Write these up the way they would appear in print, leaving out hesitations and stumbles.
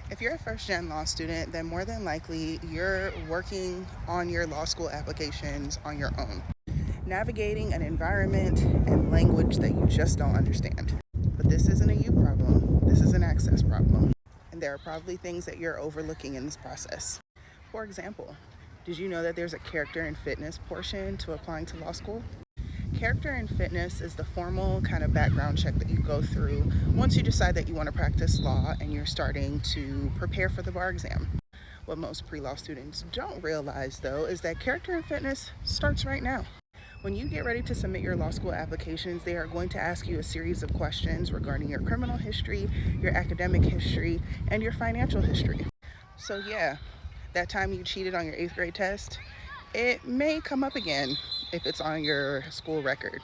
If you're a first-gen law student, then more than likely you're working on your law school applications on your own, navigating an environment and language that you just don't understand. But this isn't a you problem, this is an access problem. And there are probably things that you're overlooking in this process. For example, did you know that there's a character and fitness portion to applying to law school? Character and fitness is the formal kind of background check that you go through once you decide that you want to practice law and you're starting to prepare for the bar exam. What most pre-law students don't realize, though, is that character and fitness starts right now. When you get ready to submit your law school applications, they are going to ask you a series of questions regarding your criminal history, your academic history, and your financial history. So yeah, that time you cheated on your 8th grade test, it may come up again if it's on your school record.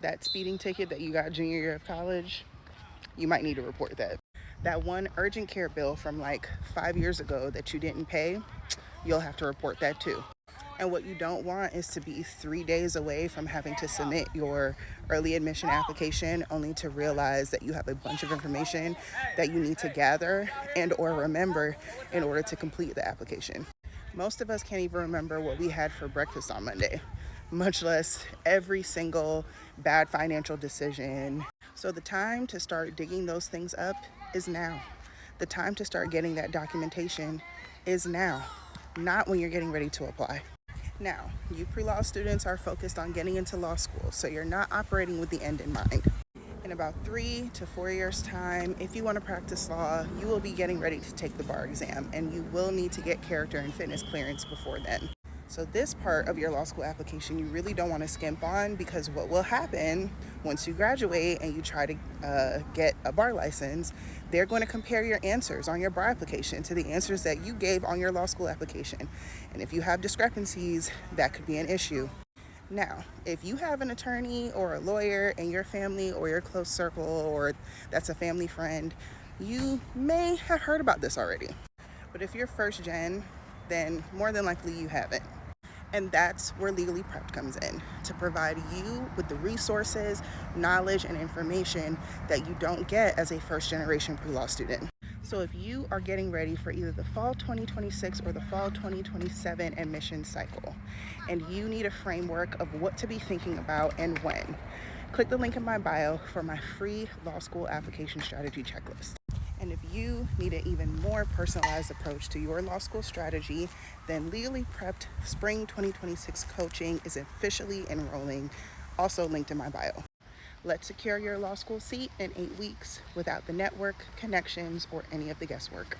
That speeding ticket that you got junior year of college, you might need to report that. That one urgent care bill from like 5 years ago that you didn't pay, you'll have to report that too. And what you don't want is to be 3 days away from having to submit your early admission application only to realize that you have a bunch of information that you need to gather and or remember in order to complete the application. Most of us can't even remember what we had for breakfast on Monday, much less every single bad financial decision. So the time to start digging those things up is now. The time to start getting that documentation is now, not when you're getting ready to apply. Now, you pre-law students are focused on getting into law school, so you're not operating with the end in mind. In about 3 to 4 years' time, if you want to practice law, you will be getting ready to take the bar exam, and you will need to get character and fitness clearance before then. So this part of your law school application you really don't want to skimp on, because what will happen once you graduate and you try to get a bar license, they're going to compare your answers on your bar application to the answers that you gave on your law school application. And if you have discrepancies, that could be an issue. Now, if you have an attorney or a lawyer in your family or your close circle, or that's a family friend, you may have heard about this already. But if you're first gen, then more than likely you haven't. And that's where Legally Prepped comes in, to provide you with the resources, knowledge, and information that you don't get as a first-generation pre-law student. So if you are getting ready for either the fall 2026 or the fall 2027 admission cycle, and you need a framework of what to be thinking about and when, click the link in my bio for my free law school application strategy checklist. And if you need an even more personalized approach to your law school strategy, then Legally Prepped Spring 2026 coaching is officially enrolling, also linked in my bio. Let's secure your law school seat in 8 weeks without the network, connections, or any of the guesswork.